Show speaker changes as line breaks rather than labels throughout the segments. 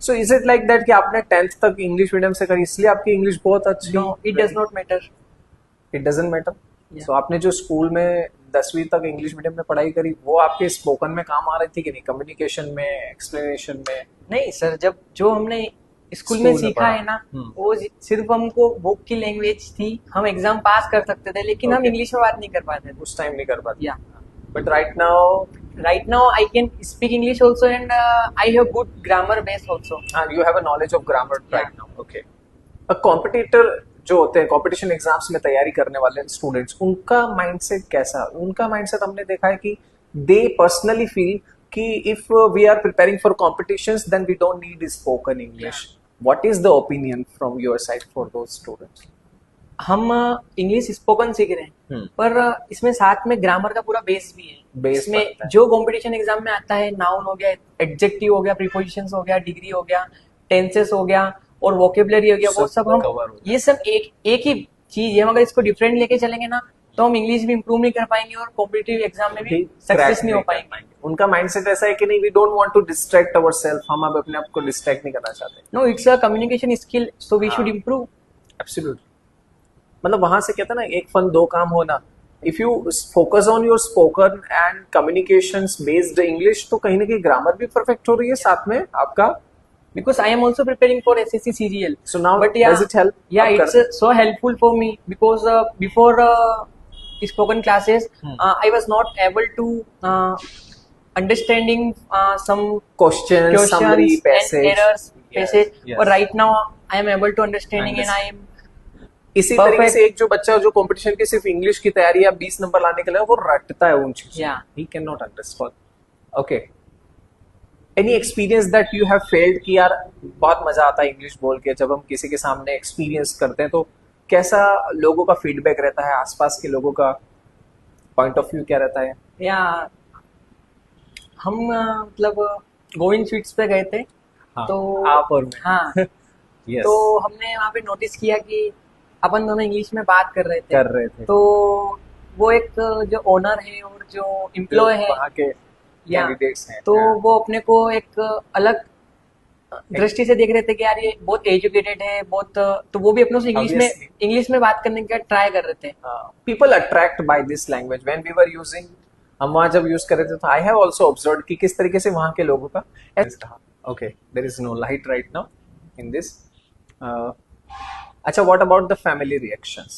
So is it like that कि आपने 10th तक इंग्लिश मीडियम से करी इसलिए आपकी इंग्लिश बहुत अच्छी?
No, it does not matter.
It doesn't matter.
Yeah.
सो आपने जो स्कूल में 10वीं तक इंग्लिश मीडियम में पढ़ाई करी वो आपके स्पोकन में काम आ रही थी कि नहीं, कम्युनिकेशन में, एक्सप्लेनेशन में?
नहीं सर, जब जो हमने स्कूल में
स्कूल में
सीखा
पढ़ा।
है ना, वो सिर्फ हमको बुक की लैंग्वेज थी, हम एग्जाम पास कर सकते थे, लेकिन हम
Okay.
इंग्लिश में बात नहीं कर पाते थे.
उस टाइम नहीं कर पाते.
या
but right now
right now I can speak English also, and I have good grammar base also.
you have a knowledge of grammar right
Yeah.
now. Okay. A competitor जो होते हैं कंपटीशन एग्जाम्स में तैयारी करने वाले students, उनका mindset कैसा? उनका माइंडसेट हमने देखा है कि दे पर्सनली फील कि if we are preparing for competitions then we don't need spoken English. What is the opinion from your side for those students?
हम इंग्लिश स्पोकन सीख रहे हैं, पर इसमें साथ में ग्रामर का पूरा बेस भी है.
Base
इसमें
बनता है.
जो कंपटीशन एग्जाम में आता है, नाउन हो गया, एडजेक्टिव हो गया, प्रीपोजिशंस हो गया, डिग्री हो गया, टेंसेस हो गया और वोकेबुलरी हो गया, वो
सब
सब हम
cover हो
ये सब एक ही चीज है. हम अगर इसको डिफरेंट लेके चलेंगे ना, तो हम इंग्लिश भी इंप्रूव नहीं कर पाएंगे और कॉम्पिटिटिव एग्जाम में भी सक्सेस नहीं हो पाएंगे.
उनका माइंडसेट ऐसा है कि नहीं, we don't want to distract ourselves, हम अब अपने आप को डिस्ट्रैक्ट नहीं करना चाहते.
No, it's a communication skill, so we
हाँ.
Should improve.
एब्सोल्युटली. मतलब वहां से कहते हैं ना, एक फन दो काम होना. If you focus on your spoken and communications based English, तो कहीं ना कहीं ग्रामर भी परफेक्ट हो रही है साथ में आपका.
Because I am also preparing for SSC CGL.
So now
But yeah,
does it help?
Yeah,
आप
it's so helpful for me because before spoken classes, I was not able to understanding some
question, summary,
questions and
passage,
errors, passage.
yes.
But right now I am able to understanding and I am
इसी
perfect.
तरीके से एक जो बच्चा जो competition की सिर्फ English की तैयारी या 20 नंबर लाने के लिए वो रटता है उन चीजों.
Yeah.
He cannot understand. Okay. Any experience that you have felt कि यार बहुत मजा आता है इंग्लिश बोल के, जब हम किसी के सामने एक्सपीरियंस करते हैं तो कैसा लोगों का फीडबैक रहता है, आसपास के लोगों का पॉइंट ऑफ व्यू क्या रहता है?
yeah, हम मतलब गोविंद स्वीट्स पे गए थे.
हाँ,
तो
आप और मैं.
हाँ,
Yes.
तो हमने वहाँ पे नोटिस किया कि अपन दोनों इंग्लिश में बात कर रहे थे.
कर रहे थे.
तो वो एक जो ओनर है और जो एम्प्लॉय है,
वहाँ के
या
कैंडिडेट्स हैं,
तो वो अपने को एक अलग दृष्टि से देख रहे थे कि यार ये बहुत एजुकेटेड है, बहुत, तो वो भी अपनों से
Obviously.
इंग्लिश में बात करने का ट्राई कर रहे थे.
People attract by this language when we were using. हम वहाँ जब यूज कर रहे थे तो आई हैव ऑल्सो ऑब्जर्व कि किस तरीके से वहाँ के लोगों का. Okay, there is no light right now in this. अच्छा, what about the family reactions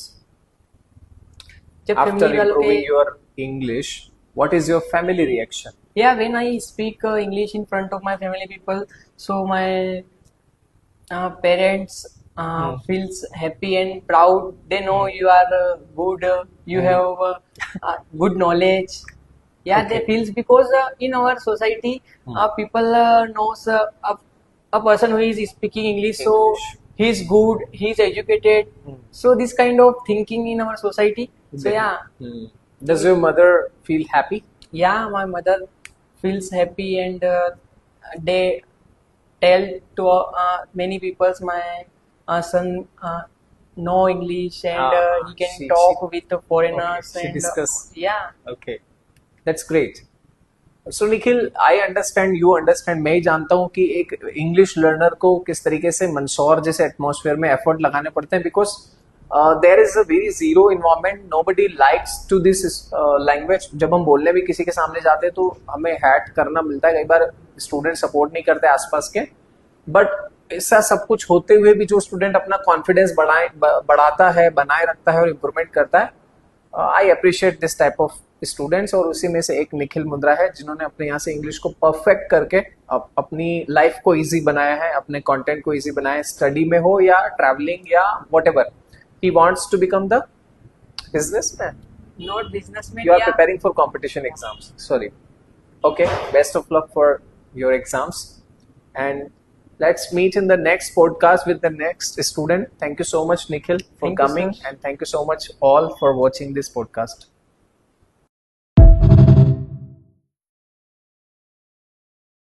जब
आफ्टर
फैमिली वालों
इम्प्रूविंग
के,
your English? What is your family reaction?
yeah, when I speak English in front of my family people, so my parents feels happy and proud. They know you are good, you have good knowledge. Yeah, they
Okay.
feels because in our society, people knows a person who is speaking English, so
English.
he is good, he is educated. So this kind of thinking in our society. So yeah,
Does your mother feel happy?
yeah, my mother feels happy and they tell to many people my son know English and he can
she-
talk with the foreigners.
Okay, she
and
discuss.
yeah,
Okay, that's great. So Nikhil, I understand, you understand. मैं ही जानता हूँ कि एक English learner को किस तरीके से मंदसौर जैसे एटमॉस्फेयर में एफर्ट लगाने पड़ते हैं, because there is a very zero environment. Nobody likes to this language. जब हम बोलने भी किसी के सामने जाते हैं तो हमें हैट करना मिलता है, कई बार स्टूडेंट सपोर्ट नहीं करते आसपास के. बट ऐसा सब कुछ होते हुए भी जो स्टूडेंट अपना कॉन्फिडेंस बढ़ाता है, बनाए रखता है और इम्प्रूवमेंट करता है, I appreciate this type of students. और उसी में से एक निखिल मुंद्रा है जिन्होंने अपने यहाँ से इंग्लिश को परफेक्ट करके अपनी लाइफ को इजी बनाया है, अपने कंटेंट को इजी बनाया है, स्टडी में हो या ट्रैवलिंग या whatever. He wants to become the businessman.
not businessman.
You are
yeah.
preparing for competition exams. Sorry. Okay. Best of luck for your exams. And let's meet in the next podcast with the next student. Thank you so much, Nikhil, for
Thank you,
coming.
sir.
And thank you so much all for watching this podcast.